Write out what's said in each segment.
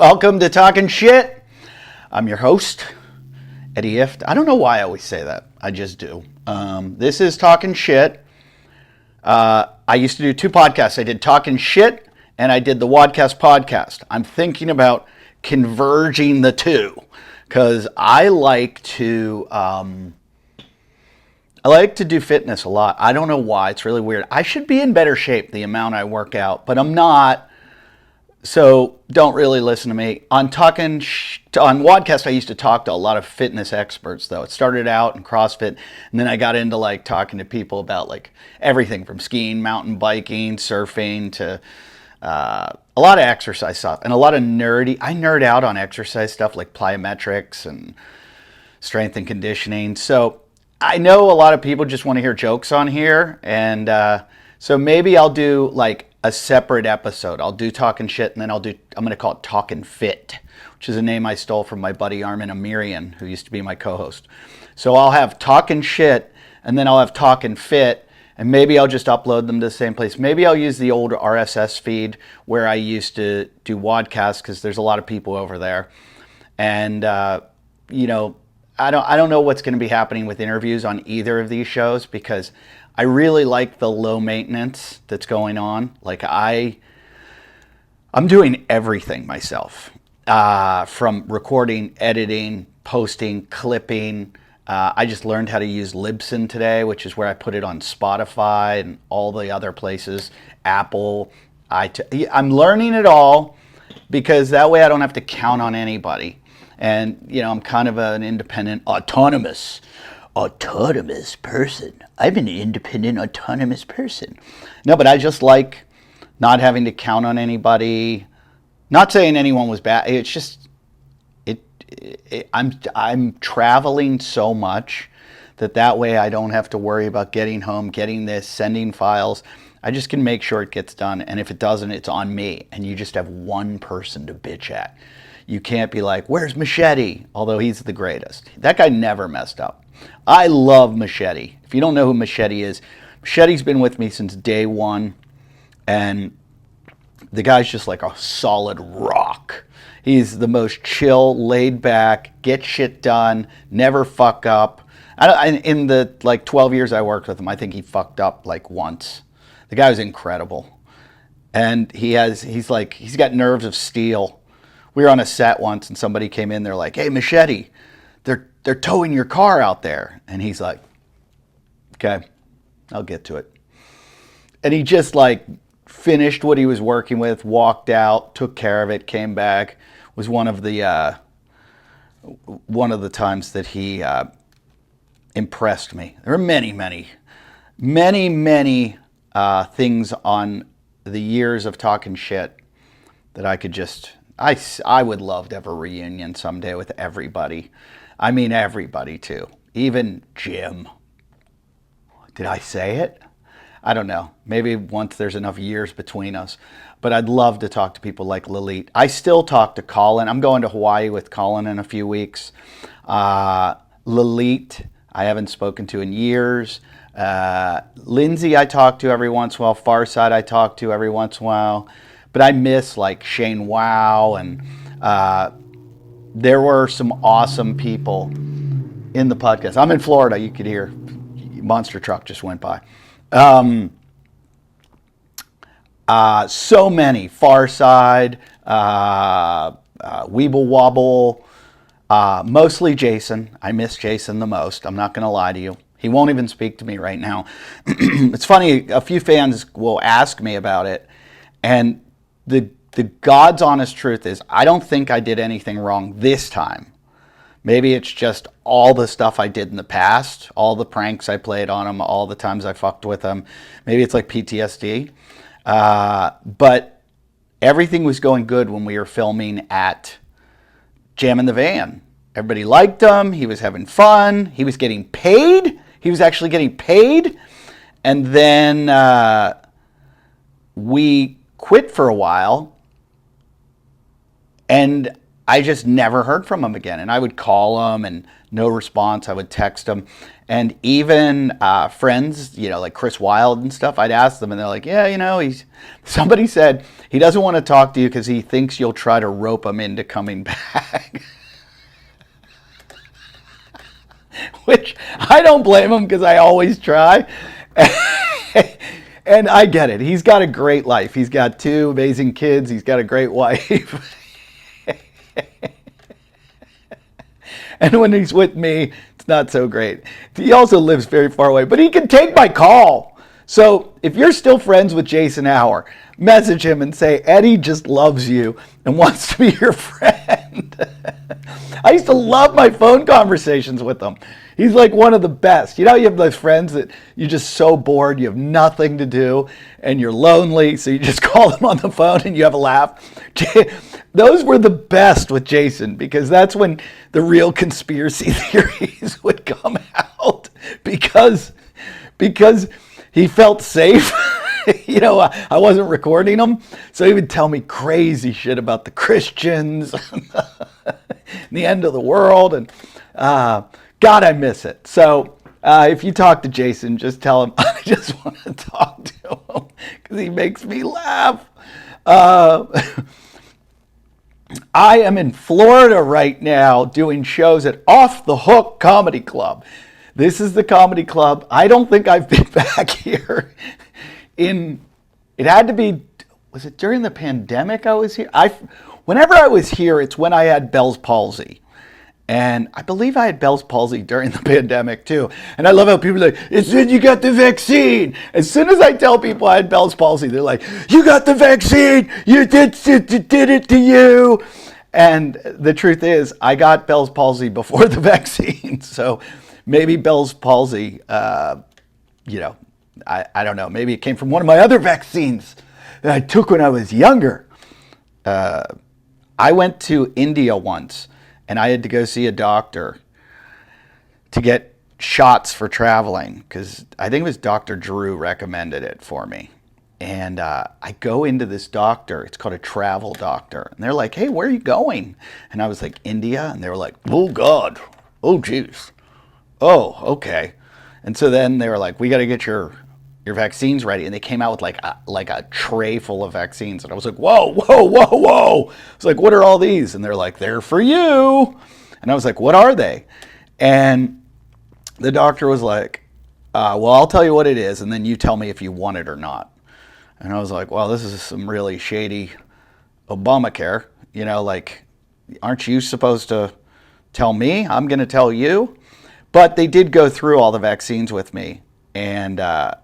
Welcome to Talkin' Shit. I'm your host, Eddie Ifft. I don't know why I always say that. I just do. This is Talkin' Shit. I used to do two podcasts. I did Talkin' Shit and I did the Wadcast podcast. I'm thinking about converging the two because I like to do fitness a lot. I don't know why. It's really weird. I should be in better shape the amount I work out, but I'm not. So don't really listen to me. On Wadcast, I used to talk to a lot of fitness experts, though. It started out in CrossFit, and then I got into like talking to people about like everything from skiing, mountain biking, surfing, to a lot of exercise stuff and a lot of nerdy. I nerd out on exercise stuff like plyometrics and strength and conditioning. So I know a lot of people just want to hear jokes on here, and so maybe I'll do like a separate episode. I'll do Talkin' Shit, and then I'm going to call it Talkin' Fit, which is a name I stole from my buddy Armin Amirian, who used to be my co-host. So I'll have Talkin' Shit, and then I'll have Talkin' Fit, and maybe I'll just upload them to the same place. Maybe I'll use the old RSS feed where I used to do Wadcasts, because there's a lot of people over there. And, you know, I don't know what's going to be happening with interviews on either of these shows, because I really like the low maintenance that's going on. Like I'm doing everything myself, from recording, editing, posting, clipping. I just learned how to use Libsyn today, which is where I put it on Spotify and all the other places, Apple. I'm learning it all because that way I don't have to count on anybody. And, you know, I'm kind of an independent, autonomous person. I'm an independent, autonomous person. No, but I just like not having to count on anybody. Not saying anyone was bad. It's just, I'm traveling so much that way I don't have to worry about getting home, getting this, sending files. I just can make sure it gets done. And if it doesn't, it's on me. And you just have one person to bitch at. You can't be like, where's Machete? Although he's the greatest. That guy never messed up. I love Machete. If you don't know who Machete is, Machete's been with me since day one. And the guy's just like a solid rock. He's the most chill, laid back, get shit done, never fuck up. In the like 12 years I worked with him, I think he fucked up like once. The guy was incredible. And he's got nerves of steel. We were on a set once and somebody came in, they're like, hey, Machete, they're towing your car out there. And he's like, okay, I'll get to it. And he just like finished what he was working with, walked out, took care of it, came back. It was one of the times that he impressed me. There were many things on the years of Talkin' Shit that I could just... I would love to have a reunion someday with everybody. I mean everybody too. Even Jim. Did I say it? I don't know. Maybe once there's enough years between us. But I'd love to talk to people like Lilit. I still talk to Colin. I'm going to Hawaii with Colin in a few weeks. Lilit, I haven't spoken to in years. Lindsay, I talk to every once in a while. Farside, I talk to every once in a while. But I miss like Shane Wow, and there were some awesome people in the podcast. I'm in Florida. You could hear monster truck just went by. So many. Farside, Weeble Wobble, mostly Jason. I miss Jason the most. I'm not going to lie to you. He won't even speak to me right now. It's funny. A few fans will ask me about it, and the God's honest truth is I don't think I did anything wrong this time. Maybe it's just all the stuff I did in the past, all the pranks I played on him, all the times I fucked with him. Maybe it's like PTSD. But everything was going good when we were filming at Jam in the Van. Everybody liked him. He was having fun. He was getting paid. He was actually getting paid. And then we quit for a while, and I just never heard from him again. And I would call him and no response. I would text him. And even friends, like Chris Wilde and stuff, I'd ask them and they're like, yeah, somebody said he doesn't want to talk to you because he thinks you'll try to rope him into coming back. Which I don't blame him because I always try. And I get it. He's got a great life. He's got 2 amazing kids. He's got a great wife. And when he's with me, it's not so great. He also lives very far away, but he can take my call. So if you're still friends with Jason Auer, message him and say, Eddie just loves you and wants to be your friend. I used to love my phone conversations with him. He's like one of the best. You have those friends that you're just so bored, you have nothing to do, and you're lonely, so you just call them on the phone and you have a laugh. Those were the best with Jason because that's when the real conspiracy theories would come out because he felt safe. I wasn't recording him, so he would tell me crazy shit about the Christians, the end of the world, and God, I miss it. So if you talk to Jason, just tell him I just want to talk to him because he makes me laugh. I am in Florida right now doing shows at Off the Hook Comedy Club. This is the comedy club. I don't think I've been back here it had to be, was it during the pandemic I was here? Whenever I was here, it's when I had Bell's palsy. And I believe I had Bell's palsy during the pandemic too. And I love how people are like, as soon as you got the vaccine. As soon as I tell people I had Bell's palsy, they're like, you got the vaccine, you did it to you. And the truth is, I got Bell's palsy before the vaccine. So maybe Bell's palsy, I don't know. Maybe it came from one of my other vaccines that I took when I was younger. I went to India once. And I had to go see a doctor to get shots for traveling because I think it was Dr. Drew recommended it for me. And I go into this doctor. It's called a travel doctor. And they're like, hey, where are you going? And I was like, India. And they were like, oh, God. Oh, jeez. Oh, okay. And so then they were like, we got to get your vaccines ready. And they came out with like a tray full of vaccines. And I was like, whoa. I was like, what are all these? And they're like, they're for you. And I was like, what are they? And the doctor was like, well, I'll tell you what it is. And then you tell me if you want it or not. And I was like, well, this is some really shady Obamacare. Aren't you supposed to tell me? I'm going to tell you. But they did go through all the vaccines with me. And I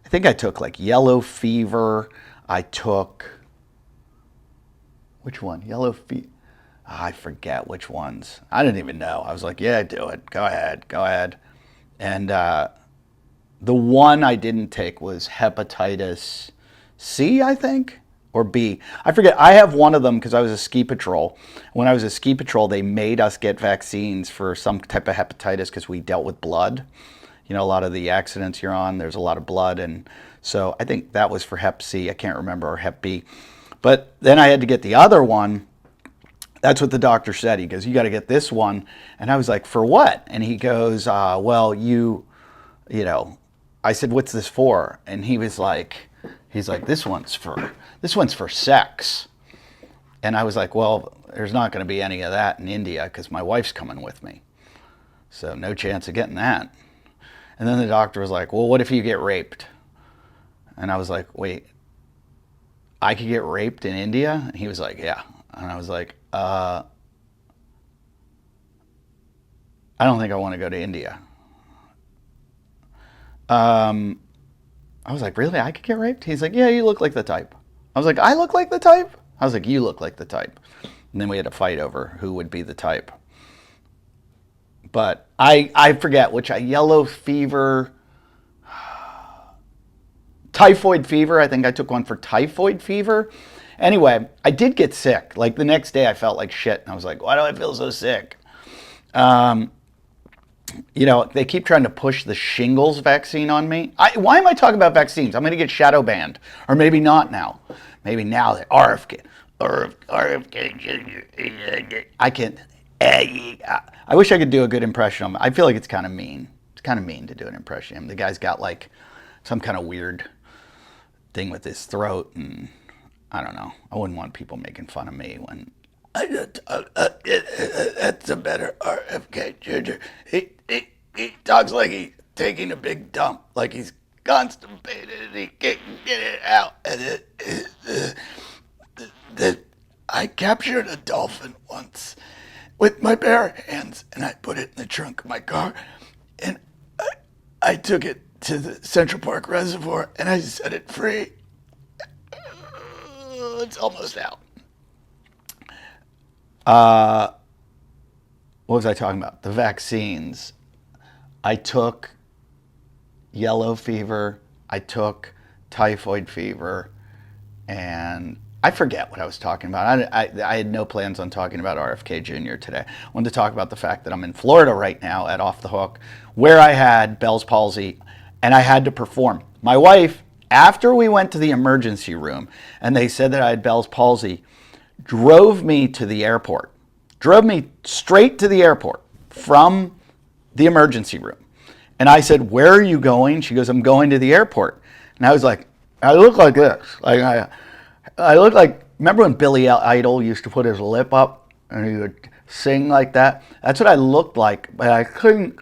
think I took like yellow fever. I took, which one? Yellow fever. I forget which ones. I didn't even know. I was like, yeah, do it. Go ahead. And the one I didn't take was hepatitis C, I think, or B. I forget. I have one of them because I was a ski patrol. When I was a ski patrol, they made us get vaccines for some type of hepatitis because we dealt with blood. A lot of the accidents you're on, there's a lot of blood. And so I think that was for Hep C. I can't remember, or Hep B. But then I had to get the other one. That's what the doctor said. He goes, you got to get this one. And I was like, for what? And he goes, well, I said, what's this for? And he's like, this one's for sex. And I was like, well, there's not going to be any of that in India because my wife's coming with me. So no chance of getting that. And then the doctor was like, well, what if you get raped? And I was like, wait, I could get raped in India? And he was like, yeah. And I was like, I don't think I want to go to India. I was like, really? I could get raped? He's like, yeah, you look like the type. I was like, I look like the type? I was like, you look like the type. And then we had a fight over who would be the type. But I forget which yellow fever, typhoid fever. I think I took one for typhoid fever. Anyway, I did get sick. Like the next day I felt like shit. And I was like, why do I feel so sick? They keep trying to push the shingles vaccine on me. Why am I talking about vaccines? I'm going to get shadow banned. Or maybe not now. Maybe now that RFK Jr. I can't. I wish I could do a good impression of him. I feel like it's kind of mean. It's kind of mean to do an impression of him. The guy's got like some kind of weird thing with his throat, and I don't know. I wouldn't want people making fun of me when that's a better RFK Jr. He talks like he's taking a big dump, like he's constipated and he can't get it out. I captured a dolphin once with my bare hands, and I put it in the trunk of my car, and I took it to the Central Park Reservoir, and I set it free. It's almost out. What was I talking about? The vaccines. I took yellow fever, I took typhoid fever, and I forget what I was talking about. I had no plans on talking about RFK Jr. today. I wanted to talk about the fact that I'm in Florida right now at Off the Hook, where I had Bell's palsy, and I had to perform. My wife, after we went to the emergency room, and they said that I had Bell's palsy, drove me to the airport. Drove me straight to the airport from the emergency room. And I said, "Where are you going?" She goes, "I'm going to the airport." And I was like, I look like this. Like I look like, remember when Billy Idol used to put his lip up and he would sing like that? That's what I looked like, but I couldn't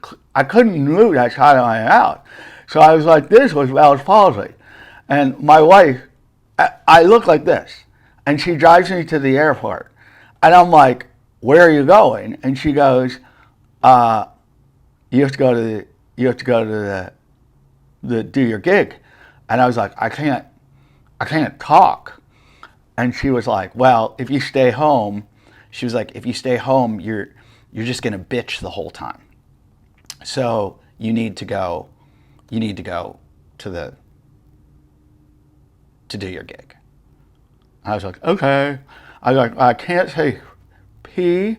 move that side of my mouth. So I was like, this was Bell's palsy. And my wife, I look like this. And she drives me to the airport. And I'm like, "Where are you going?" And she goes, you have to go to the do your gig. And I was like, I can't talk. And she was like, "Well, if you stay home," she was like, "if you stay home, you're just gonna bitch the whole time. So you need to go to do your gig." I was like, "Okay." I was like, "I can't say P."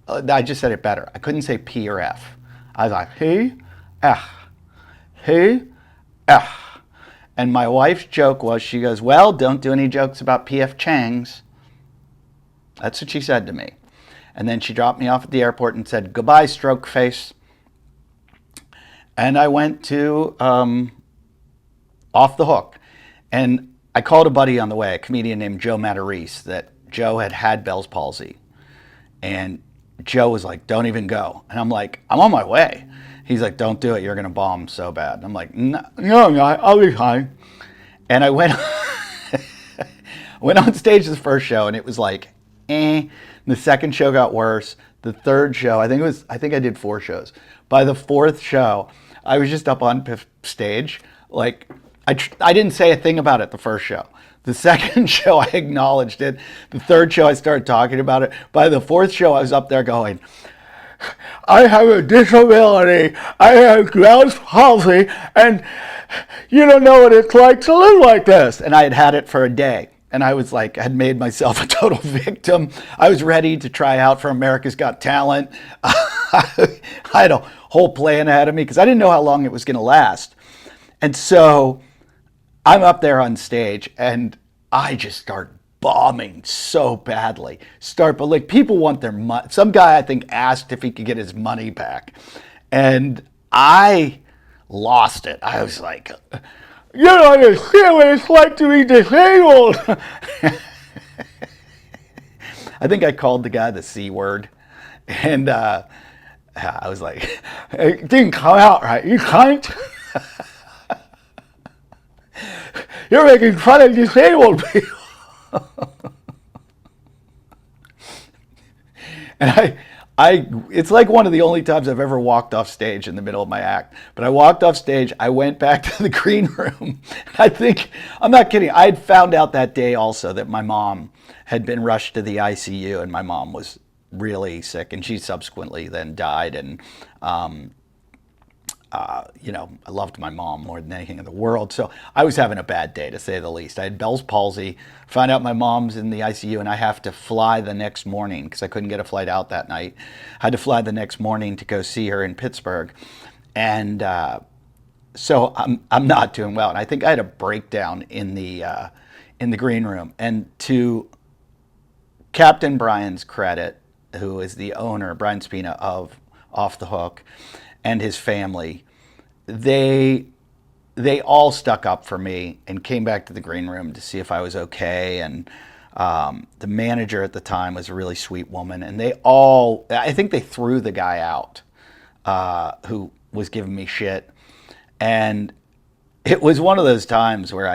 I just said it better. I couldn't say P or F. I was like, P, F, P, F. And my wife's joke was, she goes, "Well, don't do any jokes about P.F. Chang's." That's what she said to me. And then she dropped me off at the airport and said, "Goodbye, stroke face." And I went to Off the Hook. And I called a buddy on the way, a comedian named Joe Matarese, that Joe had Bell's palsy. And Joe was like, "Don't even go." And I'm like, "I'm on my way." He's like, "Don't do it. You're going to bomb so bad." And I'm like, no, I'll be fine. And I went on stage the first show, and it was like, eh. The second show got worse. The third show, I think I did 4 shows. By the fourth show, I was just up on stage. Like, I didn't say a thing about it the first show. The second show, I acknowledged it. The third show, I started talking about it. By the fourth show, I was up there going, "I have a disability. I have Bell's palsy, and you don't know what it's like to live like this." And I had had it for a day. And I was like, I had made myself a total victim. I was ready to try out for America's Got Talent. I had a whole plan ahead of me because I didn't know how long it was going to last. And so I'm up there on stage, and I just start bombing so badly. But like, people want their money. Some guy, I think, asked if he could get his money back, and I lost it. I was like, "You don't understand what it's like to be disabled." I think I called the guy the C word, and I was like, "It didn't come out right, you cunt." "You're making fun of disabled people." And it's like one of the only times I've ever walked off stage in the middle of my act. But I walked off stage, I went back to the green room. I'm not kidding, I had found out that day also that my mom had been rushed to the ICU, and my mom was really sick, and she subsequently then died. And I loved my mom more than anything in the world. So I was having a bad day, to say the least. I had Bell's palsy, find out my mom's in the ICU, and I have to fly the next morning because I couldn't get a flight out that night. I had to fly the next morning to go see her in Pittsburgh. And so I'm not doing well. And I think I had a breakdown in the green room. And to Captain Brian's credit, who is the owner, Brian Spina, of Off the Hook, and his family, they all stuck up for me and came back to the green room to see if I was okay. And the manager at the time was a really sweet woman, and I think they threw the guy out who was giving me shit. And it was one of those times where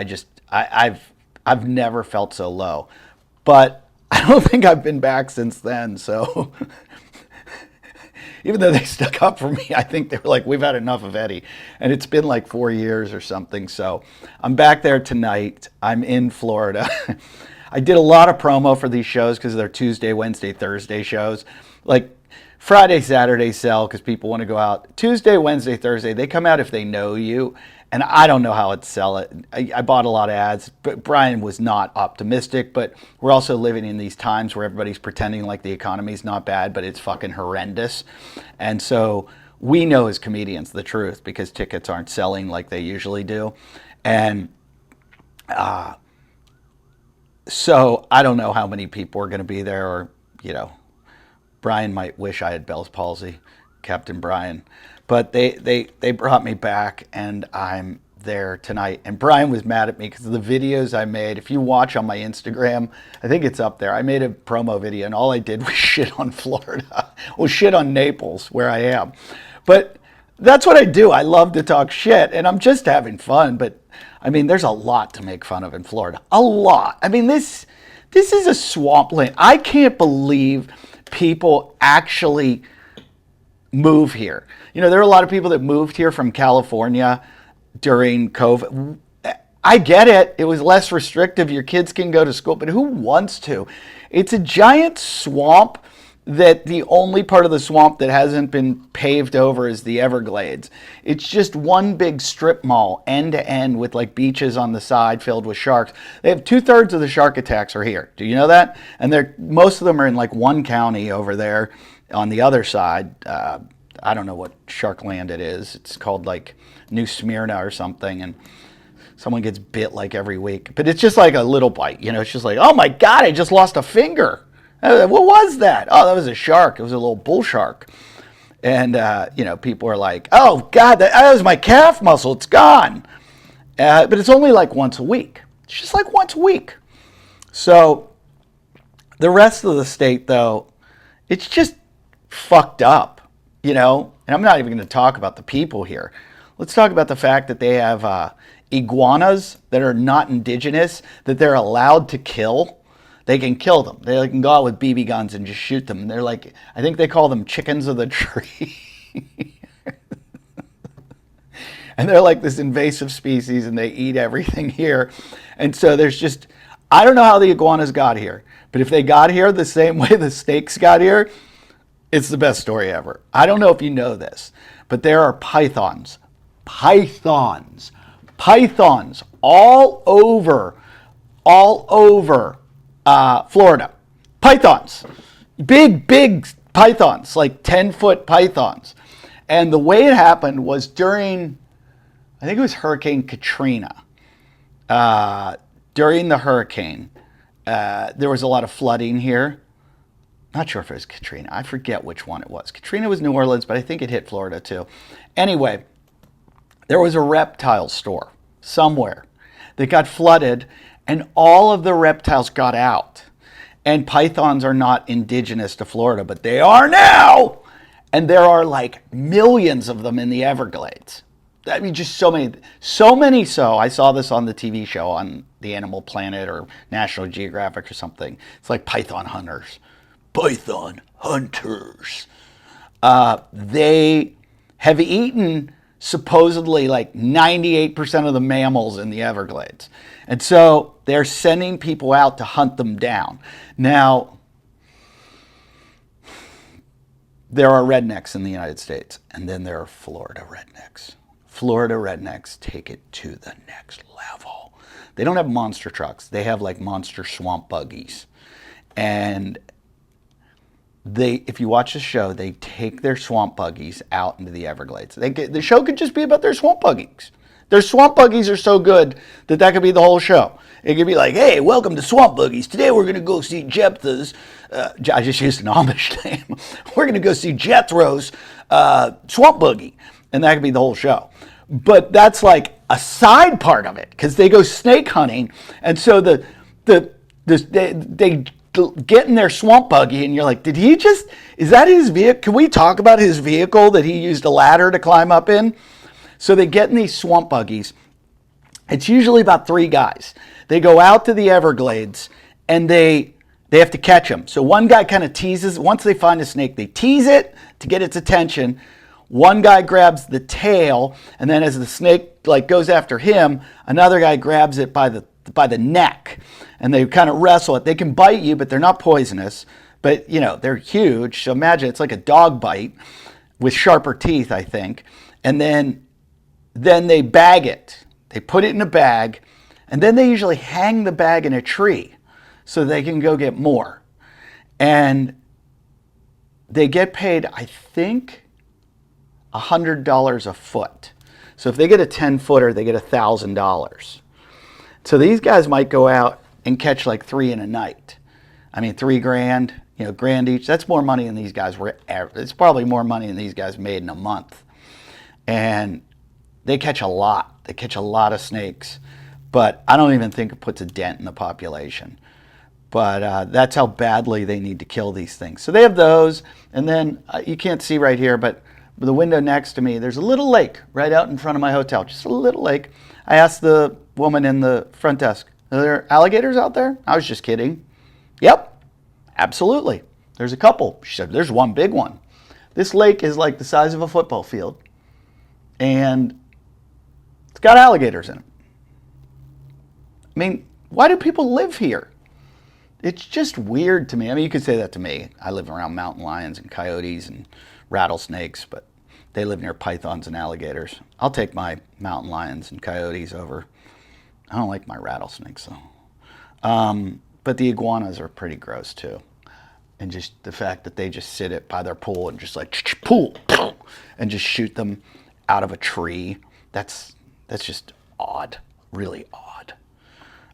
I've never felt so low, but I don't think I've been back since then. So even though they stuck up for me, I think they were like, we've had enough of Eddie. And it's been like 4 years or something. So I'm back there tonight. I'm in Florida. I did a lot of promo for these shows because they're Tuesday, Wednesday, Thursday shows. Like Friday, Saturday sell because people want to go out. Tuesday, Wednesday, Thursday, they come out if they know you. And I don't know how I'd sell it. I bought a lot of ads, but Brian was not optimistic. But we're also living in these times where everybody's pretending like the economy's not bad, but it's fucking horrendous. And so we know as comedians the truth because tickets aren't selling like they usually do. And so I don't know how many people are going to be there, or, Brian might wish I had Bell's palsy, Captain Brian. But they brought me back, and I'm there tonight. And Brian was mad at me because of the videos I made. If you watch on my Instagram, I think it's up there. I made a promo video, and all I did was shit on Florida. Well, shit on Naples, where I am. But that's what I do. I love to talk shit, and I'm just having fun. But, I mean, there's a lot to make fun of in Florida. A lot. I mean, this is a swampland. I can't believe people actually move here. There are a lot of people that moved here from California during COVID. I get it. It was less restrictive. Your kids can go to school, but who wants to? It's a giant swamp that the only part of the swamp that hasn't been paved over is the Everglades. It's just one big strip mall, end to end, with like beaches on the side filled with sharks. They have 2/3 of the shark attacks are here. Do you know that? And most of them are in like one county over there on the other side. I don't know what shark land it is. It's called like New Smyrna or something, and someone gets bit like every week. But it's just like a little bite, it's just like, oh my God, I just lost a finger. What was that? Oh, that was a shark. It was a little bull shark. And, people are like, oh God, that was my calf muscle. It's gone. But it's only like once a week. It's just like once a week. So the rest of the state, though, it's just fucked up. And I'm not even going to talk about the people here. Let's talk about the fact that they have iguanas that are not indigenous, that they're allowed to kill. They can kill them. They can go out with BB guns and just shoot them. And they're like, I think they call them chickens of the tree. And they're like this invasive species, and they eat everything here. And so I don't know how the iguanas got here. But if they got here the same way the snakes got here, it's the best story ever. I don't know if you know this, but there are pythons all over Florida. Pythons, big pythons, like 10-foot pythons. And the way it happened was during, I think it was Hurricane Katrina. During the hurricane, there was a lot of flooding here. Not sure if it was Katrina. I forget which one it was. Katrina was New Orleans, but I think it hit Florida too. Anyway, there was a reptile store somewhere that got flooded, and all of the reptiles got out. And pythons are not indigenous to Florida, but they are now. And there are like millions of them in the Everglades. I mean, just so many. I saw this on the TV show on the Animal Planet or National Geographic or something. It's like python hunters. Python hunters. They have eaten supposedly like 98% of the mammals in the Everglades. And so they're sending people out to hunt them down. Now, there are rednecks in the United States, and then there are Florida rednecks. Florida rednecks take it to the next level. They don't have monster trucks. They have like monster swamp buggies. And if you watch the show, they take their swamp buggies out into the Everglades. The show could just be about their swamp buggies. Their swamp buggies are so good that could be the whole show. It could be like, hey, welcome to Swamp Buggies. Today we're going to go see Jephthah's, I just used an Amish name. We're going to go see Jethro's Swamp Buggy. And that could be the whole show. But that's like a side part of it because they go snake hunting. And so they get in their swamp buggy and you're like, is that his vehicle? Can we talk about his vehicle that he used a ladder to climb up in? So they get in these swamp buggies. It's usually about 3 guys. They go out to the Everglades and they have to catch them. So one guy kind of teases. Once they find a snake, they tease it to get its attention. One guy grabs the tail, and then as the snake like goes after him, another guy grabs it by the neck, and they kind of wrestle it. They can bite you, but they're not poisonous. But they're huge. So imagine it's like a dog bite with sharper teeth, I think. And then they bag it. They put it in a bag, and then they usually hang the bag in a tree so they can go get more. And they get paid, I think, $100 a foot. So if they get a 10-footer, they get $1,000. So these guys might go out and catch like 3 in a night. I mean, $3,000, grand each. That's more money than these guys were. It's probably more money than these guys made in a month. And they catch a lot. They catch a lot of snakes. But I don't even think it puts a dent in the population. But that's how badly they need to kill these things. So they have those. And then you can't see right here, but the window next to me, there's a little lake right out in front of my hotel. Just a little lake. I asked the woman in the front desk, are there alligators out there? I was just kidding. Yep, absolutely. There's a couple. She said, there's one big one. This lake is like the size of a football field. And it's got alligators in it. I mean, why do people live here? It's just weird to me. I mean, you could say that to me. I live around mountain lions and coyotes and rattlesnakes, but they live near pythons and alligators. I'll take my mountain lions and coyotes over. I don't like my rattlesnakes though. But the iguanas are pretty gross too. And just the fact that they just sit it by their pool and just like pool and just shoot them out of a tree. That's just odd, really odd.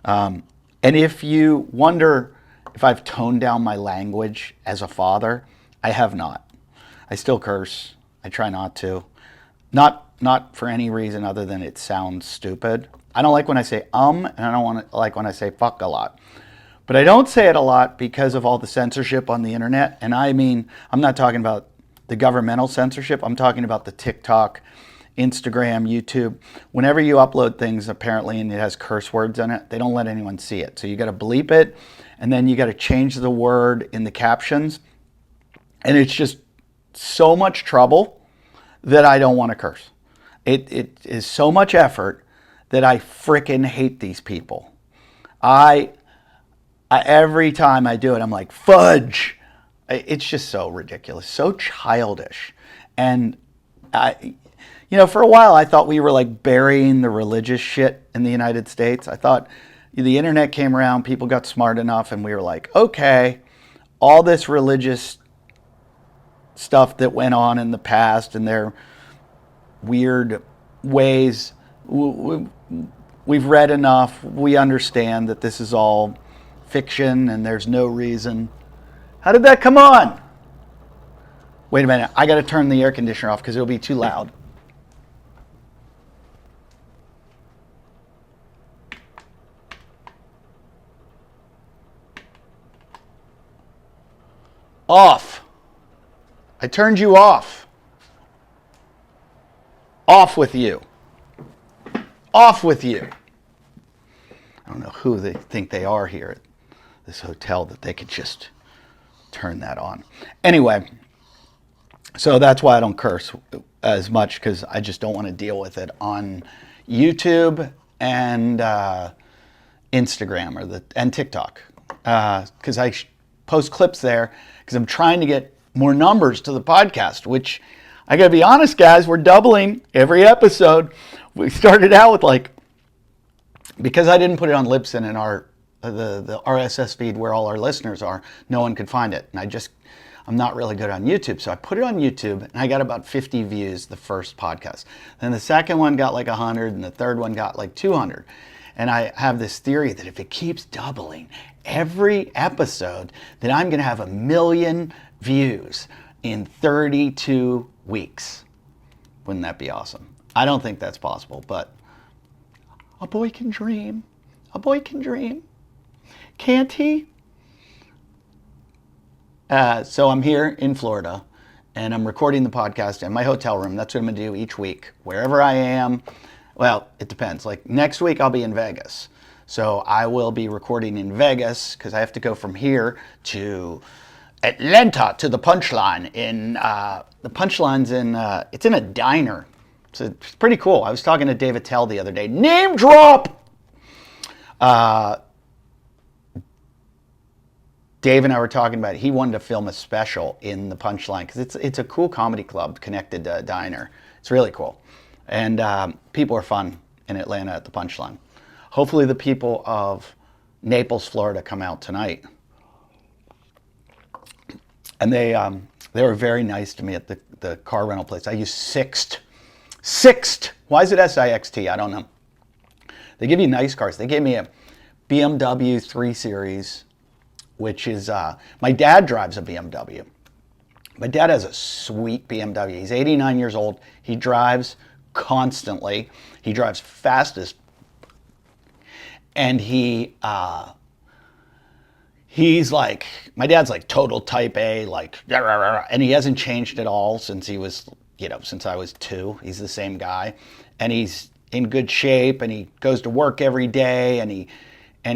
And if you wonder if I've toned down my language as a father, I have not. I still curse. I try not to. Not for any reason other than it sounds stupid. I don't like when I say and I don't like when I say fuck a lot. But I don't say it a lot because of all the censorship on the internet. And I mean, I'm not talking about the governmental censorship. I'm talking about the TikTok, Instagram, YouTube. Whenever you upload things, apparently, and it has curse words in it, they don't let anyone see it. So you got to bleep it, and then you got to change the word in the captions. And it's just so much trouble that I don't want to curse. It is so much effort that I frickin' hate these people. I every time I do it, I'm like, fudge. It's just so ridiculous, so childish. And for a while, I thought we were like burying the religious shit in the United States. I thought the internet came around, people got smart enough, and we were like, okay, all this religious stuff that went on in the past and their weird ways, we've read enough. We understand that this is all fiction and there's no reason. How did that come on? Wait a minute, I got to turn the air conditioner off because it'll be too loud. Off. I turned you off. Off with you. Off with you. I don't know who they think they are here at this hotel that they could just turn that on. Anyway, so that's why I don't curse as much, because I just don't want to deal with it on YouTube and Instagram and TikTok. Because I post clips there because I'm trying to get more numbers to the podcast, which I gotta be honest, guys, we're doubling every episode. We started out with because I didn't put it on Libsyn and the RSS feed where all our listeners are, no one could find it. And I'm not really good on YouTube. So I put it on YouTube, and I got about 50 views the first podcast. Then the second one got like 100, and the third one got like 200. And I have this theory that if it keeps doubling every episode, then I'm going to have 1 million views in 32 weeks. Wouldn't that be awesome? I don't think that's possible, but a boy can dream. A boy can dream. Can't he? So I'm here in Florida, and I'm recording the podcast in my hotel room. That's what I'm going to do each week. Wherever I am, well, it depends. Like next week, I'll be in Vegas. So I will be recording in Vegas because I have to go from here to Atlanta to the Punchline. The Punchline's it's in a diner. So it's pretty cool. I was talking to David Tell the other day. Name drop! Dave and I were talking about it. He wanted to film a special in the Punchline because it's a cool comedy club connected to a diner. It's really cool. And people are fun in Atlanta at the Punchline. Hopefully the people of Naples, Florida come out tonight. And they were very nice to me at the car rental place. I use Sixt. Sixt! Why is it S-I-X-T? I don't know. They give you nice cars. They gave me a BMW 3 Series, which is, my dad drives a BMW. My dad has a sweet BMW. He's 89 years old. He drives constantly. He drives fastest. And he's like, my dad's like total type A, like, and he hasn't changed at all since he was, since I was 2. He's the same guy. And he's in good shape, and he goes to work every day, and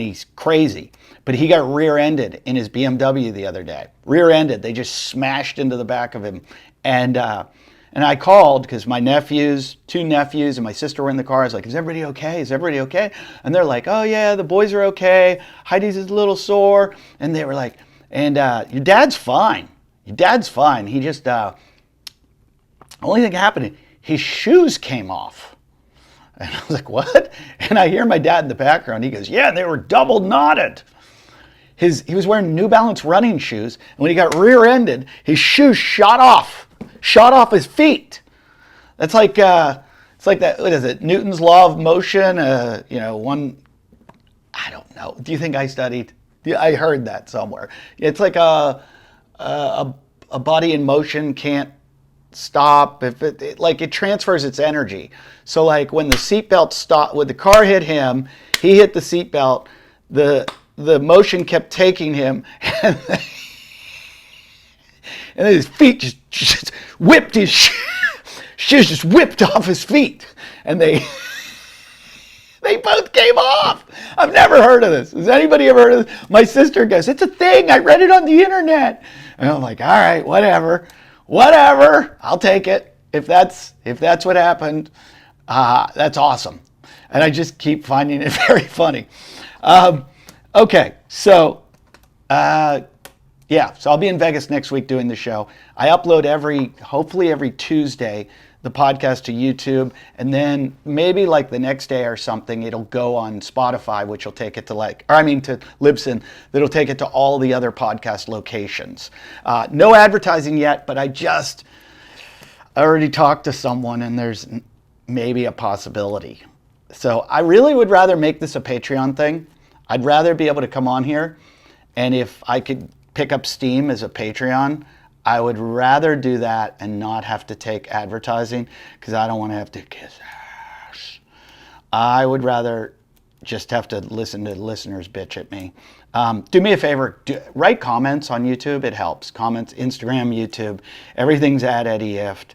he's crazy. But he got rear-ended in his BMW the other day. Rear-ended. They just smashed into the back of him. And I called because my nephews, 2 nephews, and my sister were in the car. I was like, is everybody okay? Is everybody okay? And they're like, oh yeah, the boys are okay. Heidi's a little sore. And they were like, and your dad's fine. Your dad's fine. He just, only thing happened, his shoes came off. And I was like, what? And I hear my dad in the background. He goes, yeah, they were double knotted. He was wearing New Balance running shoes. And when he got rear-ended, his shoes shot off his feet. That's like, it's like that, what is it? Newton's law of motion, I don't know. Do you think I studied? I heard that somewhere. It's like a body in motion can't stop if it transfers its energy. So like when the seatbelt stopped, when the car hit him, he hit the seatbelt, the motion kept taking him, and then his feet just whipped his shoes just whipped off his feet, and they both came off. I've never heard of this. Has anybody ever heard of this? My sister goes, it's a thing. I read it on the internet. And I'm like, all right, whatever, I'll take it. If that's what happened, that's awesome. And I just keep finding it very funny. Okay, so so I'll be in Vegas next week doing the show. I upload hopefully every Tuesday, the podcast to YouTube, and then maybe like the next day or something, it'll go on Spotify, which will take it to to Libsyn, that'll take it to all the other podcast locations. No advertising yet, but I already talked to someone, and there's maybe a possibility. So I really would rather make this a Patreon thing. I'd rather be able to come on here, and if I could pick up steam as a Patreon, I would rather do that and not have to take advertising, because I don't want to have to kiss ass. I would rather just have to listen to listeners bitch at me. Do me a favor, write comments on YouTube. It helps. Comments, Instagram, YouTube, everything's at Eddie Ifft.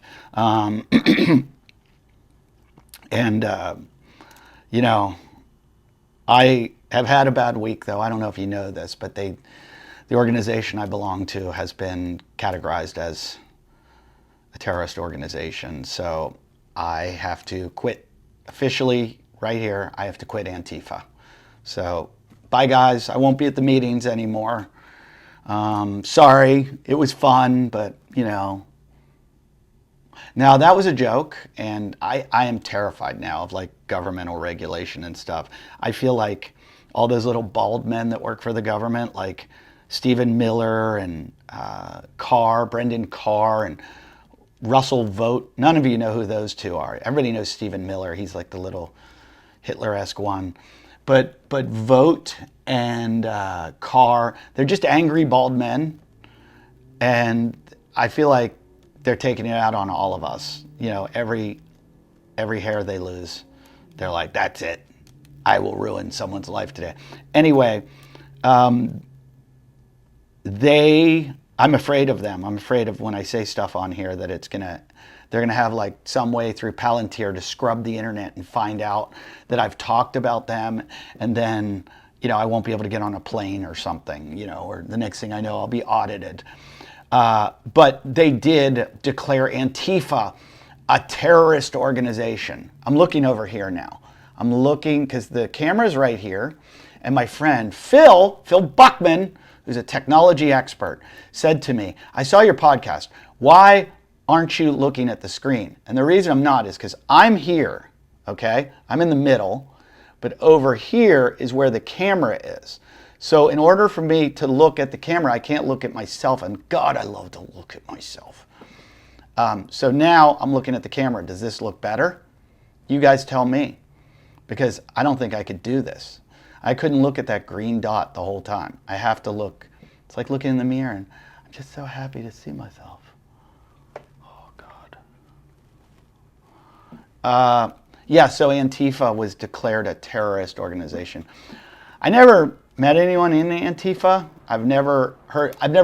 I have had a bad week, though. I don't know if you know this, but the organization I belong to has been categorized as a terrorist organization. So I have to quit officially right here. I have to quit Antifa. So bye, guys. I won't be at the meetings anymore. Sorry. It was fun, but, Now, that was a joke, and I am terrified now of, governmental regulation and stuff. I feel like all those little bald men that work for the government, Stephen Miller and Brendan Carr and Russell Vogt. None of you know who those two are. Everybody knows Stephen Miller. He's like the little Hitler-esque one. But Vogt and Carr, they're just angry bald men. And I feel like they're taking it out on all of us. You know, every hair they lose, they're like, that's it. I will ruin someone's life today. Anyway, I'm afraid of them. I'm afraid of when I say stuff on here that they're gonna have like some way through Palantir to scrub the internet and find out that I've talked about them, and then, you know, I won't be able to get on a plane or something, you know, or the next thing I know, I'll be audited. But they did declare Antifa a terrorist organization. I'm looking over here now. I'm looking because the camera's right here, and my friend Phil Buckman, who's a technology expert, said to me, I saw your podcast. Why aren't you looking at the screen? And the reason I'm not is because I'm here, okay? I'm in the middle, but over here is where the camera is. So in order for me to look at the camera, I can't look at myself, and God, I love to look at myself. So now I'm looking at the camera. Does this look better? You guys tell me, because I don't think I could do this. I couldn't look at that green dot the whole time. I have to look. It's like looking in the mirror, and I'm just so happy to see myself. Oh, God. Yeah, so Antifa was declared a terrorist organization. I never met anyone in Antifa. I've never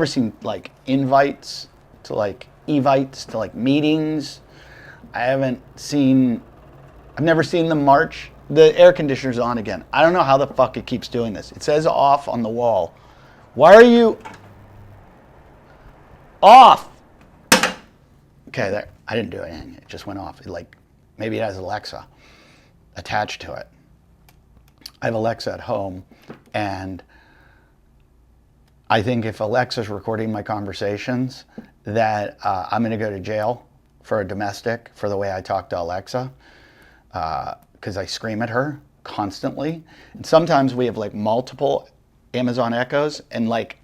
seen like invites to like evites to like meetings. I've never seen them march. The air conditioner's on again. I don't know how the fuck it keeps doing this. It says off on the wall. Why are you off? Okay, there. I didn't do anything. It just went off. Maybe it has Alexa attached to it. I have Alexa at home, and I think if Alexa's recording my conversations, that I'm going to go to jail for a domestic for the way I talk to Alexa, because I scream at her constantly. And sometimes we have like multiple Amazon Echoes, and like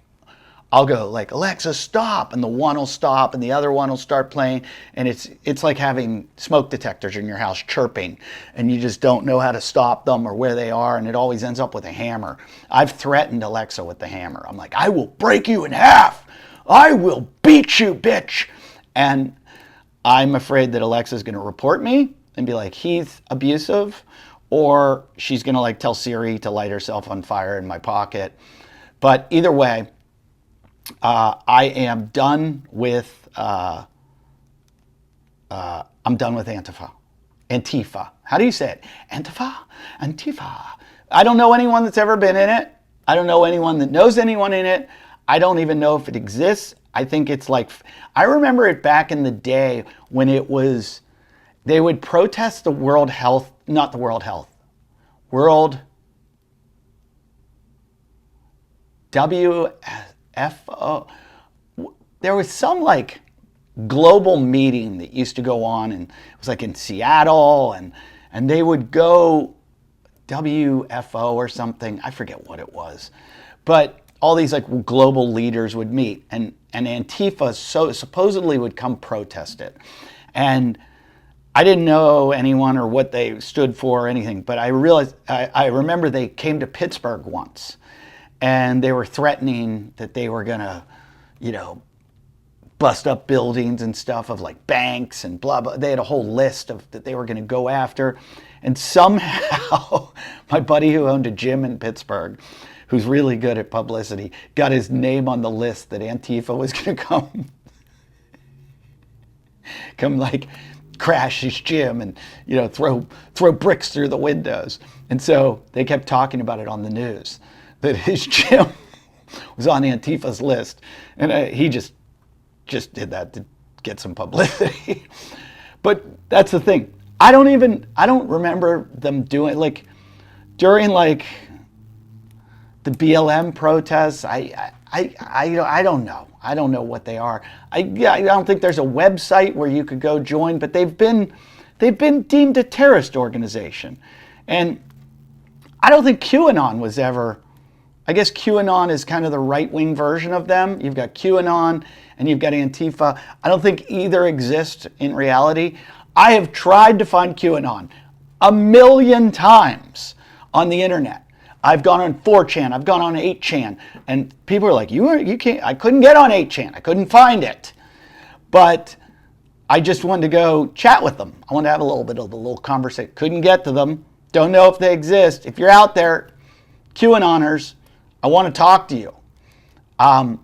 I'll go like, Alexa, stop, and the one will stop and the other one will start playing, and it's like having smoke detectors in your house chirping, and you just don't know how to stop them or where they are, and it always ends up with a hammer. I've threatened Alexa with the hammer. I'm like, I will break you in half. I will beat you, bitch. And I'm afraid that Alexa's going to report me and be like, he's abusive, or she's going to like tell Siri to light herself on fire in my pocket. But either way, I am done with Antifa. Antifa. How do you say it? Antifa? Antifa. I don't know anyone that's ever been in it. I don't know anyone that knows anyone in it. I don't even know if it exists. I think it's like, I remember it back in the day when they would protest the World WFO. There was some like global meeting that used to go on, and it was like in Seattle, and they would go WFO or something. I forget what it was, but all these like global leaders would meet, and Antifa supposedly would come protest it. And I didn't know anyone or what they stood for or anything, but I realized, I remember they came to Pittsburgh once, and they were threatening that they were gonna, bust up buildings and stuff of like banks and blah, blah. They had a whole list that they were gonna go after. And somehow my buddy who owned a gym in Pittsburgh, who's really good at publicity, got his name on the list that Antifa was gonna come like crash his gym and throw bricks through the windows. And so they kept talking about it on the news, that his gym was on Antifa's list, and he just did that to get some publicity. But that's the thing. I don't remember them doing like during like the BLM protests. I don't know. I don't know what they are. I don't think there's a website where you could go join, but they've been deemed a terrorist organization. And I don't think QAnon was ever I guess QAnon is kind of the right-wing version of them. You've got QAnon and you've got Antifa. I don't think either exist in reality. I have tried to find QAnon a million times on the internet. I've gone on 4chan, I've gone on 8chan, and people are like, you can't, I couldn't get on 8chan, I couldn't find it. But I just wanted to go chat with them. I wanted to have a little bit of a little conversation. Couldn't get to them. Don't know if they exist. If you're out there, QAnoners, I want to talk to you. I've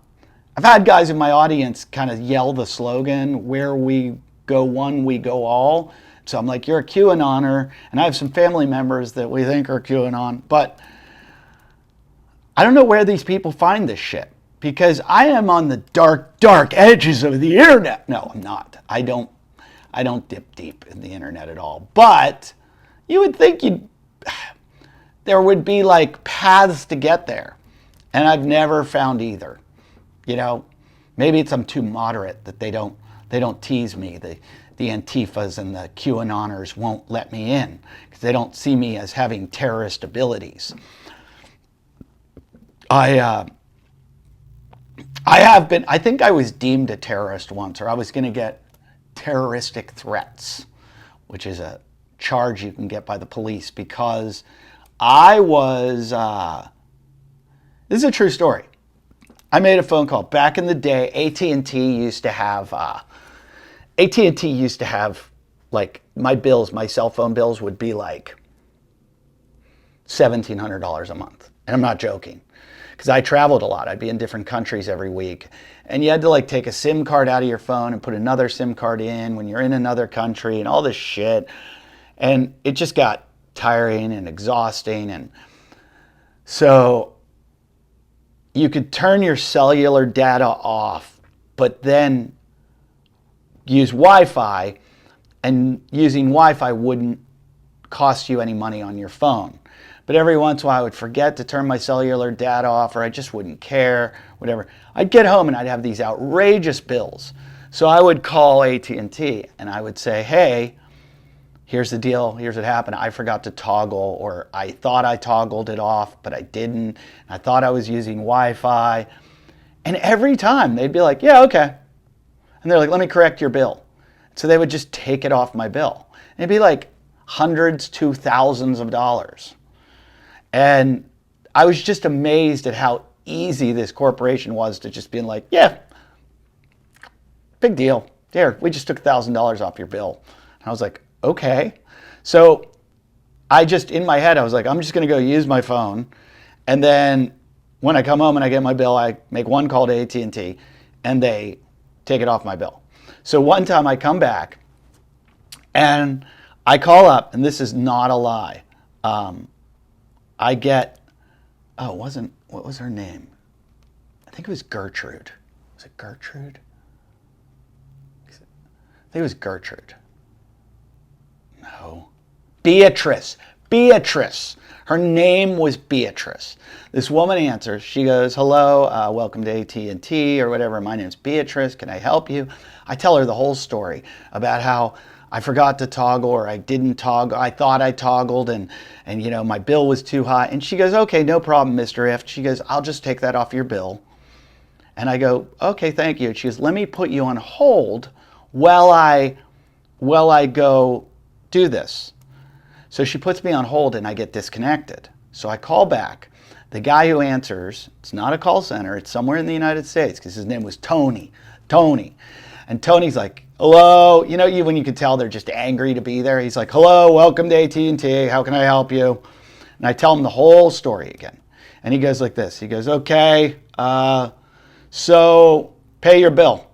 had guys in my audience kind of yell the slogan, where we go one, we go all. So I'm like, you're a QAnoner, and I have some family members that we think are QAnon, but I don't know where these people find this shit, because I am on the dark, dark edges of the internet. No, I'm not. I don't dip deep in the internet at all. But you would think there would be like paths to get there, and I've never found either. You know, maybe I'm too moderate that they don't tease me. The Antifas and the QAnoners won't let me in because they don't see me as having terrorist abilities. I think I was deemed a terrorist once, or I was going to get terroristic threats, which is a charge you can get by the police, because I was, this is a true story. I made a phone call. Back in the day, AT&T used to have, like, my cell phone bills would be like $1,700 a month. And I'm not joking, because I traveled a lot. I'd be in different countries every week. And you had to like take a SIM card out of your phone and put another SIM card in when you're in another country and all this shit. And it just got tiring and exhausting. And so you could turn your cellular data off, but then use Wi-Fi, and using Wi-Fi wouldn't cost you any money on your phone. But every once in a while I would forget to turn my cellular data off, or I just wouldn't care, whatever. I'd get home and I'd have these outrageous bills. So I would call AT&T and I would say, hey, here's the deal, here's what happened. I forgot to toggle, or I thought I toggled it off, but I didn't. I thought I was using Wi-Fi. And every time they'd be like, yeah, okay. And they're like, let me correct your bill. So they would just take it off my bill. And it'd be like hundreds to thousands of dollars. And I was just amazed at how easy this corporation was to just being like, yeah, big deal. Here, we just took $1,000 off your bill. And I was like, okay. So I just, in my head, I was like, I'm just going to go use my phone. And then when I come home and I get my bill, I make one call to AT&T and they take it off my bill. So one time I come back and I call up, and this is not a lie. I get, what was her name? I think it was Gertrude. Was it Gertrude? I think it was Gertrude. No. Beatrice. Her name was Beatrice. This woman answers. She goes, hello, welcome to AT&T or whatever. My name's Beatrice. Can I help you? I tell her the whole story about how I forgot to toggle, or I didn't toggle. I thought I toggled, and you know, my bill was too high. And she goes, okay, no problem, Mr. Ifft. She goes, I'll just take that off your bill. And I go, okay, thank you. She goes, let me put you on hold while I go do this. So she puts me on hold and I get disconnected. So I call back. The guy who answers, it's not a call center, it's somewhere in the United States, because his name was Tony. And Tony's like, hello, you know, when you can tell they're just angry to be there. He's like, hello, welcome to AT&T, how can I help you? And I tell him the whole story again. And he goes like this. He goes, okay, so pay your bill.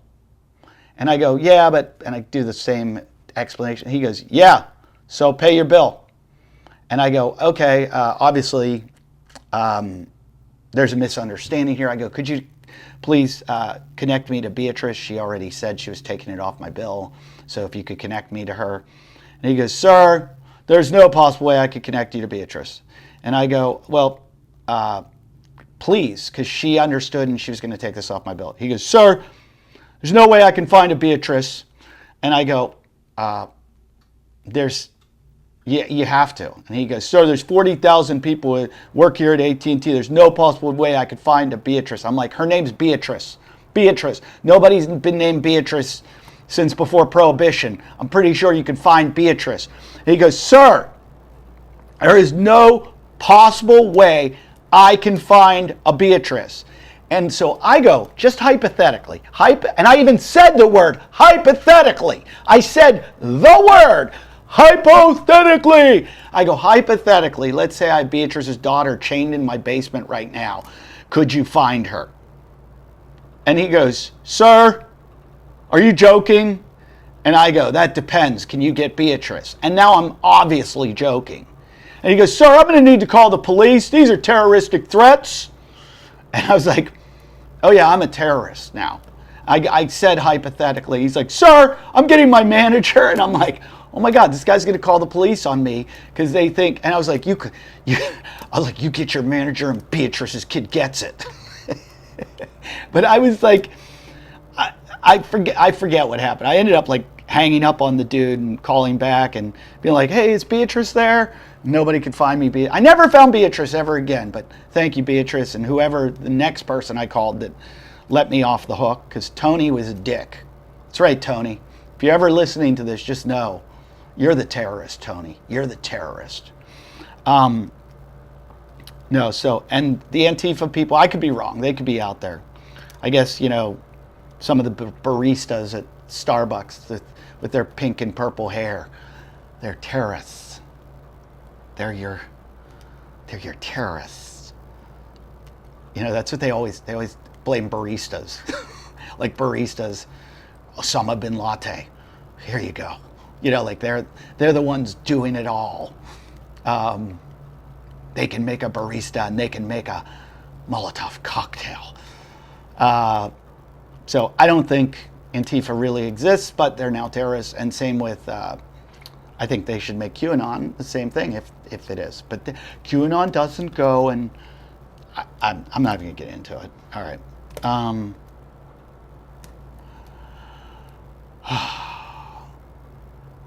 And I go, yeah, and I do the same explanation. He goes, yeah, so pay your bill. And I go, okay, obviously there's a misunderstanding here. I go, could you please connect me to Beatrice? She already said she was taking it off my bill. So if you could connect me to her. And he goes, sir, there's no possible way I could connect you to Beatrice. And I go, well, please, because she understood and she was going to take this off my bill. He goes, sir, there's no way I can find a Beatrice. And I go, Yeah, you have to. And he goes, sir, there's 40,000 people who work here at AT&T. There's no possible way I could find a Beatrice. I'm like, her name's Beatrice. Beatrice. Nobody's been named Beatrice since before Prohibition. I'm pretty sure you could find Beatrice. And he goes, sir, there is no possible way I can find a Beatrice. And so I go, just hypothetically, and I even said the word hypothetically. I said the word hypothetically. I go, hypothetically, let's say I have Beatrice's daughter chained in my basement right now. Could you find her? And he goes, sir, are you joking? And I go, that depends. Can you get Beatrice? And now I'm obviously joking. And he goes, sir, I'm going to need to call the police. These are terroristic threats. And I was like, oh yeah, I'm a terrorist now. I said hypothetically. He's like, sir, I'm getting my manager. And I'm like, oh my God, this guy's going to call the police on me because they think. And I was like, you get your manager and Beatrice's kid gets it. But I was like, I forget what happened. I ended up like hanging up on the dude and calling back and being like, hey, is Beatrice there? Nobody could find me. I never found Beatrice ever again, but thank you, Beatrice, and whoever the next person I called that let me off the hook, because Tony was a dick. That's right, Tony. If you're ever listening to this, just know you're the terrorist, Tony. You're the terrorist. And the Antifa people, I could be wrong. They could be out there. I guess, some of the baristas at Starbucks with their pink and purple hair, they're terrorists. They're your terrorists. That's what they always blame baristas. Like baristas, Osama bin Laden. Here you go. Like they're the ones doing it all. They can make a barista and they can make a Molotov cocktail. So I don't think Antifa really exists, but they're now terrorists. And same with, I think they should make QAnon the same thing if it is. But QAnon doesn't go, and I'm not even going to get into it. All right.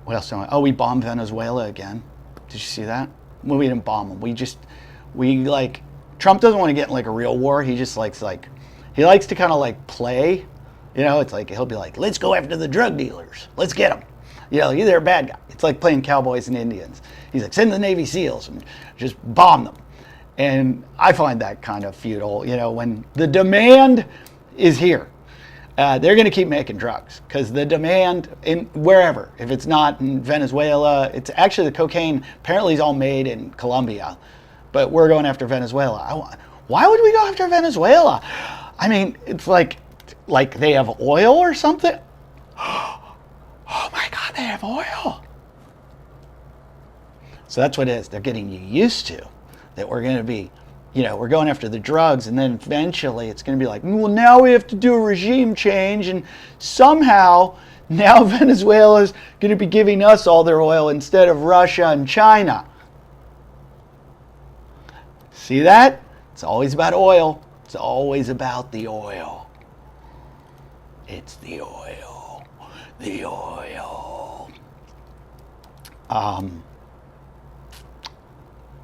What else do I? Oh, we bombed Venezuela again. Did you see that? Well, we didn't bomb them. Trump doesn't want to get in like a real war. He just likes he likes to kind of like play. It's like he'll be like, let's go after the drug dealers. Let's get them. They're a bad guy. It's like playing cowboys and Indians. He's like, send the Navy SEALs and just bomb them. And I find that kind of futile. When the demand is here, they're going to keep making drugs because the demand in wherever, if it's not in Venezuela, it's actually the cocaine apparently is all made in Colombia, but we're going after Venezuela. Why would we go after Venezuela? I mean, it's like they have oil or something. Oh my God, they have oil. So that's what it is. They're getting you used to that we're going to be, we're going after the drugs, and then eventually it's going to be like, well, now we have to do a regime change, and somehow now Venezuela's going to be giving us all their oil instead of Russia and China. See that? It's always about oil. It's always about the oil. It's the oil. The oil. I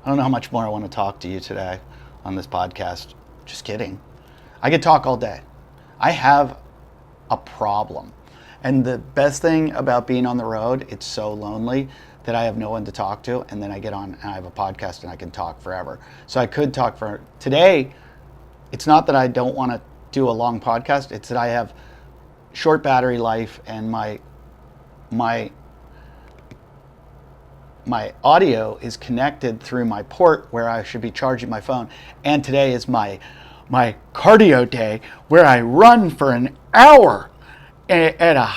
don't know how much more I want to talk to you today on this podcast. Just kidding. I could talk all day. I have a problem. And the best thing about being on the road, it's so lonely that I have no one to talk to. And then I get on and I have a podcast and I can talk forever. So I could talk for today. It's not that I don't want to do a long podcast. It's that I have short battery life, and my audio is connected through my port where I should be charging my phone. And today is my cardio day where I run for an hour at a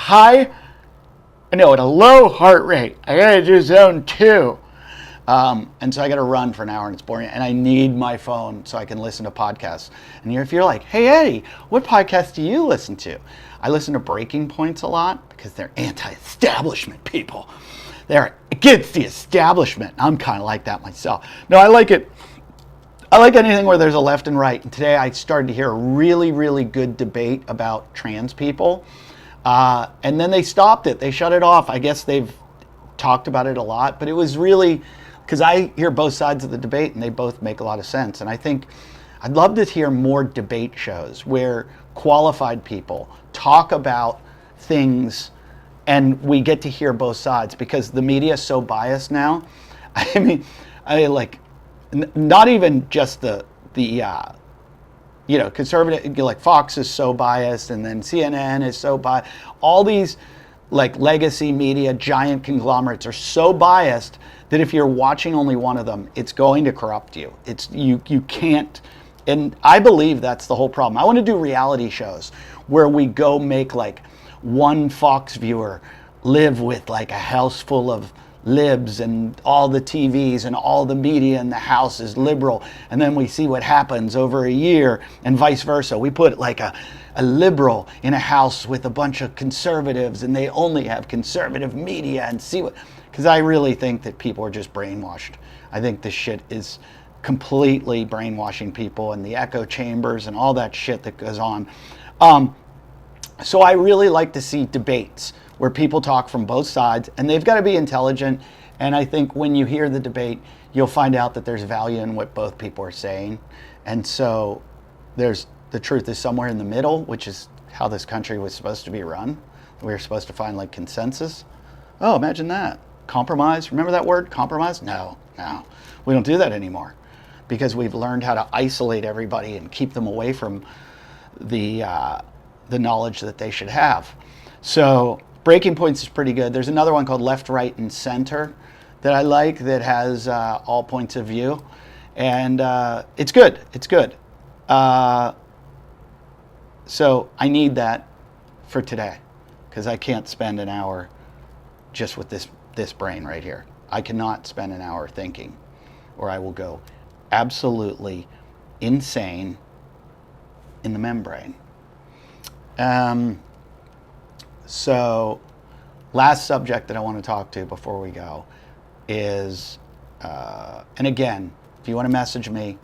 low heart rate. I gotta do zone 2. And so I gotta run for an hour and it's boring. And I need my phone so I can listen to podcasts. And if you're like, hey Eddie, what podcast do you listen to? I listen to Breaking Points a lot because they're anti-establishment people. They're against the establishment. I'm kind of like that myself. No, I like it. I like anything where there's a left and right. And today I started to hear a really, really good debate about trans people. And then they stopped it. They shut it off. I guess they've talked about it a lot, but it was really because I hear both sides of the debate and they both make a lot of sense. And I think I'd love to hear more debate shows where qualified people talk about things and we get to hear both sides, because the media is so biased now. I mean, not even just the conservative, like Fox is so biased, and then CNN is so biased. All these like legacy media, giant conglomerates are so biased that if you're watching only one of them, it's going to corrupt you. You can't, and I believe that's the whole problem. I want to do reality shows where we go make like one Fox viewer live with like a house full of libs and all the TVs and all the media in the house is liberal, and then we see what happens over a year, and vice versa. We put like a liberal in a house with a bunch of conservatives and they only have conservative media, and see what, because I really think that people are just brainwashed. I think this shit is completely brainwashing people, and the echo chambers and all that shit that goes on. So I really like to see debates where people talk from both sides, and they've got to be intelligent. And I think when you hear the debate, you'll find out that there's value in what both people are saying. And so the truth is somewhere in the middle, which is how this country was supposed to be run. We were supposed to find like consensus. Oh, imagine that. Compromise. Remember that word, compromise? No. We don't do that anymore, because we've learned how to isolate everybody and keep them away from the knowledge that they should have. So Breaking Points is pretty good. There's another one called Left, Right, and Center that I like, that has all points of view, and it's good. It's good. So I need that for today, because I can't spend an hour just with this brain right here. I cannot spend an hour thinking, or I will go absolutely insane in the membrane. So last subject that I want to talk to before we go is, and again, if you want to message me,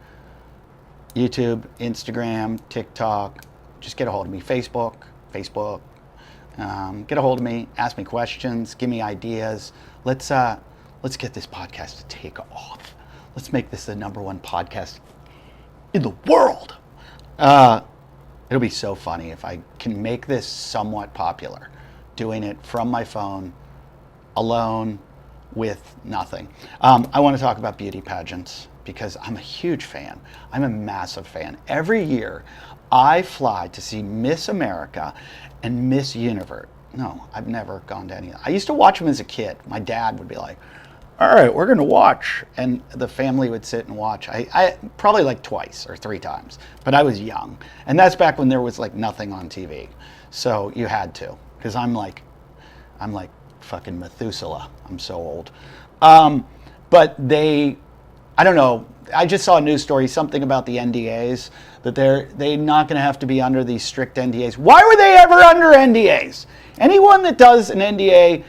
YouTube, Instagram, TikTok, just get a hold of me. Facebook, get a hold of me, ask me questions, give me ideas. Let's get this podcast to take off. Let's make this the #1 podcast in the world. It'll be so funny if I can make this somewhat popular, doing it from my phone, alone, with nothing. I want to talk about beauty pageants, because I'm a huge fan. I'm a massive fan. Every year, I fly to see Miss America and Miss Universe. No, I've never gone to any. I used to watch them as a kid. My dad would be like, all right, we're going to watch. And the family would sit and watch. I probably like twice or 3 times, but I was young. And that's back when there was like nothing on TV. So you had to, because I'm like fucking Methuselah. I'm so old. But I don't know. I just saw a news story, something about the NDAs, that they're not going to have to be under these strict NDAs. Why were they ever under NDAs? Anyone that does an NDA,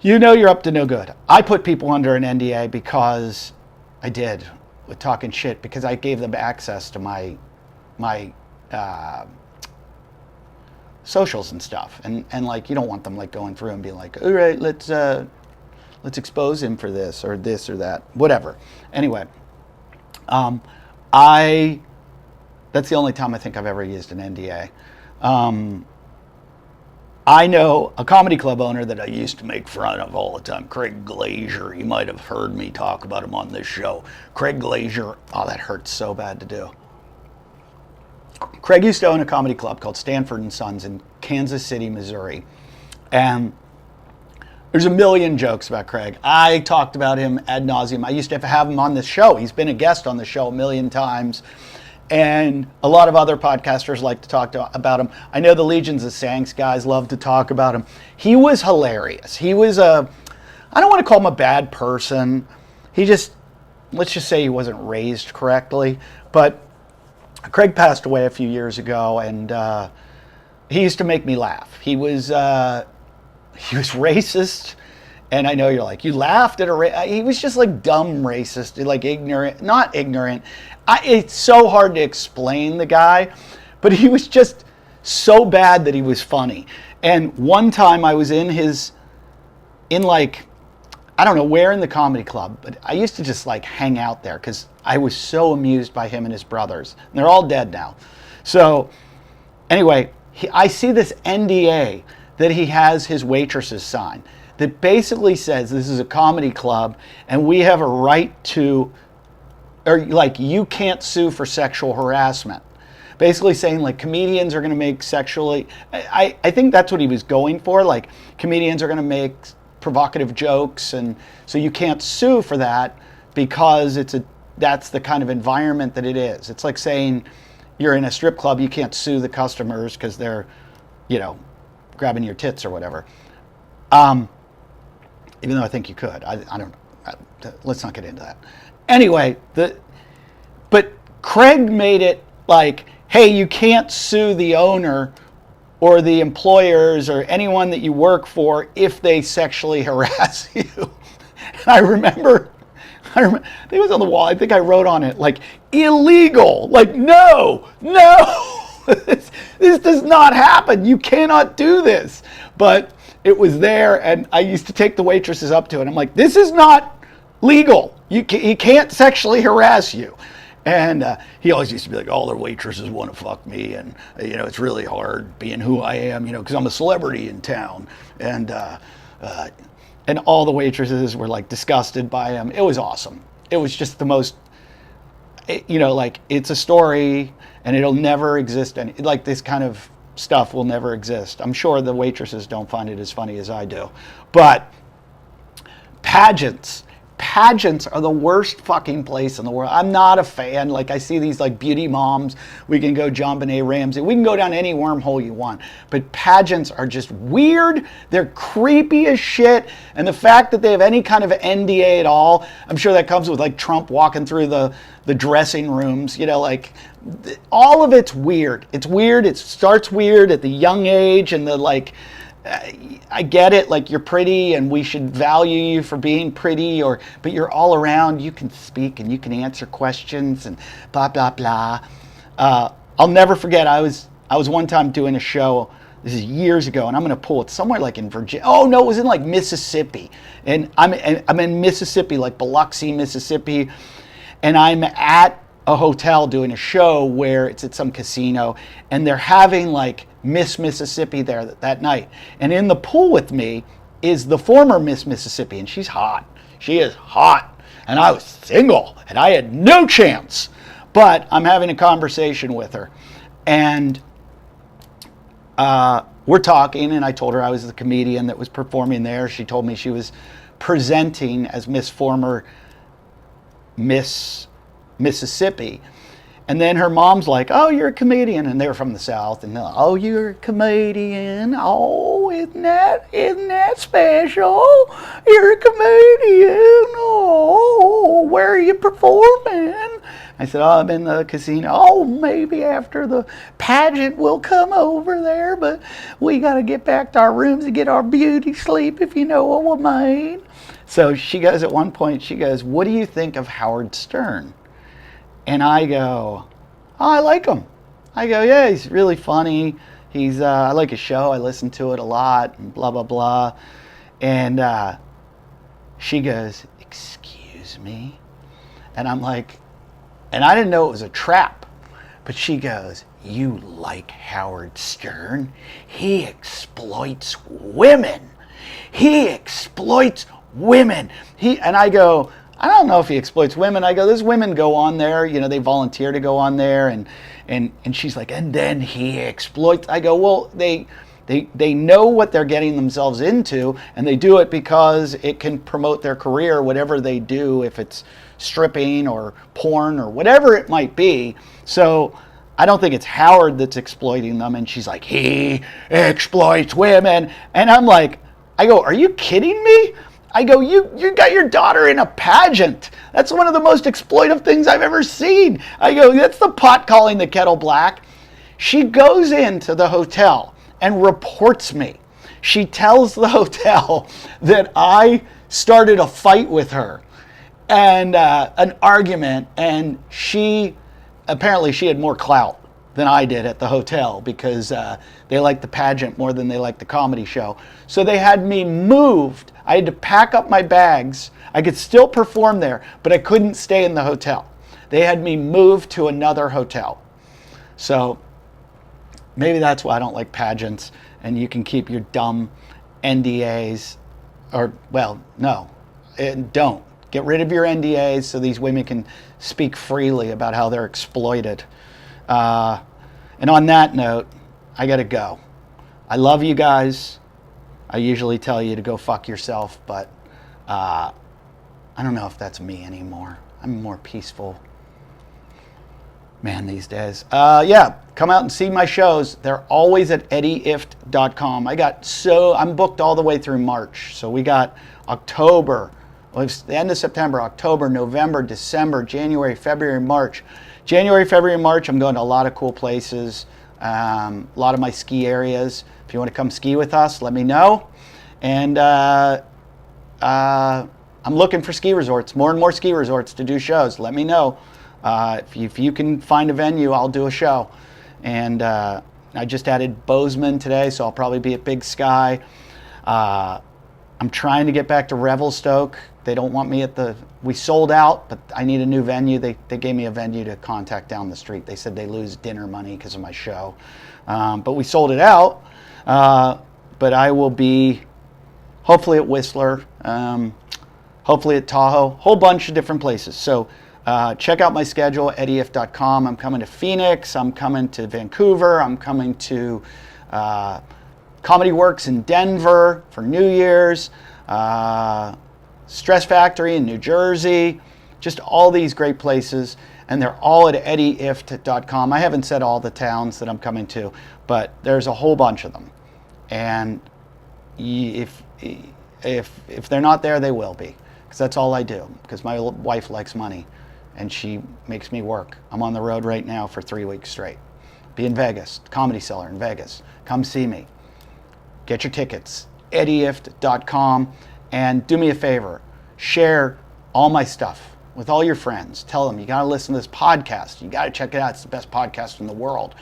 you know you're up to no good. I put people under an NDA because I did, with talking shit, because I gave them access to my socials and stuff, and like, you don't want them like going through and being like, all right, let's expose him for this or that, whatever. Anyway, that's the only time I think I've ever used an NDA. I know a comedy club owner that I used to make fun of all the time, Craig Glazier. You might have heard me talk about him on this show. Craig Glazier, oh, that hurts so bad to do. Craig used to own a comedy club called Stanford and Sons in Kansas City, Missouri. And there's a million jokes about Craig. I talked about him ad nauseum. I used to have him on the show. He's been a guest on the show a million times. And a lot of other podcasters like to talk about him. I know the Legions of Sanks guys love to talk about him. He was hilarious. He was I don't want to call him a bad person. Let's just say he wasn't raised correctly. But Craig passed away a few years ago, and he used to make me laugh. He was racist. And I know you're like, you laughed at he was just like dumb racist, like ignorant, not ignorant. It's so hard to explain the guy, but he was just so bad that he was funny. And one time I was in his in like, I don't know where in the comedy club, but I used to just like hang out there because I was so amused by him and his brothers. And they're all dead now. So anyway, I see this NDA that he has his waitresses sign that basically says this is a comedy club and we have a right to, or like you can't sue for sexual harassment. Basically saying like comedians are going to make sexually, I think that's what he was going for. Like comedians are going to make provocative jokes, and so you can't sue for that because that's the kind of environment that it is. It's like saying you're in a strip club, you can't sue the customers because they're, grabbing your tits or whatever. Even though I think you could. I don't know. Let's not get into that. Anyway, but Craig made it like, hey, you can't sue the owner or the employers or anyone that you work for if they sexually harass you. And I remember, I think it was on the wall, I think I wrote on it, like, illegal. Like, no, this does not happen. You cannot do this. But it was there, and I used to take the waitresses up to it. I'm like, this is not legal. He can't sexually harass you. And he always used to be like, all the waitresses want to fuck me. And, it's really hard being who I am, because I'm a celebrity in town. And all the waitresses were like disgusted by him. It was awesome. It was just the most, like it's a story and it'll never exist. And like this kind of stuff will never exist. I'm sure the waitresses don't find it as funny as I do. But pageants are the worst fucking place in the world. I'm not a fan. Like I see these like beauty moms. We can go John Benet Ramsey. We can go down any wormhole you want. But pageants are just weird. They're creepy as shit. And the fact that they have any kind of NDA at all, I'm sure that comes with like Trump walking through the dressing rooms. Like all of it's weird. It's weird. It starts weird at the young age and the like. I get it, like you're pretty and we should value you for being pretty, but you're all around, you can speak and you can answer questions and blah, blah, blah. I'll never forget, I was one time doing a show, this is years ago, and I'm going to pull it somewhere like in Virginia. Oh no, it was in like Mississippi. And I'm in Mississippi, like Biloxi, Mississippi. And I'm at a hotel doing a show where it's at some casino and they're having like Miss Mississippi there that night. And in the pool with me is the former Miss Mississippi, and she's hot. She is hot. And I was single and I had no chance. But I'm having a conversation with her. And we're talking, and I told her I was the comedian that was performing there. She told me she was presenting as former Miss Mississippi. And then her mom's like, oh, you're a comedian. And they were from the South. And oh, you're a comedian. Oh, isn't that special? You're a comedian. Oh, where are you performing? I said, oh, I'm in the casino. Oh, maybe after the pageant we'll come over there. But we got to get back to our rooms and get our beauty sleep, if you know what I mean. So she goes, at one point, she goes, what do you think of Howard Stern? And I go, oh, I like him. I go, yeah, he's really funny. I like his show. I listen to it a lot, and blah, blah, blah. And she goes, excuse me? And I'm like, and I didn't know it was a trap. But she goes, you like Howard Stern? He exploits women. He exploits women. And I go, I don't know if he exploits women. I go, those women go on there, they volunteer to go on there, and she's like, and then he exploits. I go, well, they know what they're getting themselves into, and they do it because it can promote their career, whatever they do, if it's stripping or porn or whatever it might be. So I don't think it's Howard that's exploiting them. And she's like, he exploits women. And I'm like, I go, are you kidding me? I go, you got your daughter in a pageant. That's one of the most exploitive things I've ever seen. I go, that's the pot calling the kettle black. She goes into the hotel and reports me. She tells the hotel that I started a fight with her and an argument, and apparently she had more clout than I did at the hotel because they liked the pageant more than they liked the comedy show. So they had me moved. I had to pack up my bags. I could still perform there, but I couldn't stay in the hotel. They had me moved to another hotel. So maybe that's why I don't like pageants, and you can keep your dumb NDAs, or, well, no, don't. Get rid of your NDAs so these women can speak freely about how they're exploited. And on that note, I gotta go. I love you guys. I usually tell you to go fuck yourself, but I don't know if that's me anymore. I'm more peaceful man these days. Yeah, come out and see my shows. They're always at eddieifft.com. I'm booked all the way through March. So we got October, well, it's the end of September, October, November, December, January, February, March. January, February, March, I'm going to a lot of cool places, a lot of my ski areas. If you want to come ski with us, let me know. And I'm looking for ski resorts, more and more ski resorts to do shows. Let me know. If you can find a venue, I'll do a show. And I just added Bozeman today, so I'll probably be at Big Sky. I'm trying to get back to Revelstoke. They don't want me we sold out, but I need a new venue. They gave me a venue to contact down the street. They said they lose dinner money because of my show. But we sold it out. But I will be hopefully at Whistler, hopefully at Tahoe, whole bunch of different places. So check out my schedule, eddieifft.com. I'm coming to Phoenix. I'm coming to Vancouver. I'm coming to Comedy Works in Denver for New Year's. Stress Factory in New Jersey. Just all these great places. And they're all at eddieifft.com. I haven't said all the towns that I'm coming to, but there's a whole bunch of them. And if they're not there, they will be. Because that's all I do. Because my wife likes money. And she makes me work. I'm on the road right now for 3 weeks straight. Be in Vegas, Comedy Cellar in Vegas. Come see me. Get your tickets, eddieifft.com. And do me a favor, share all my stuff with all your friends. Tell them, you got to listen to this podcast. You got to check it out. It's the best podcast in the world.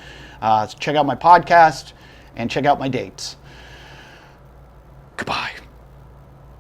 So check out my podcast and check out my dates. Goodbye.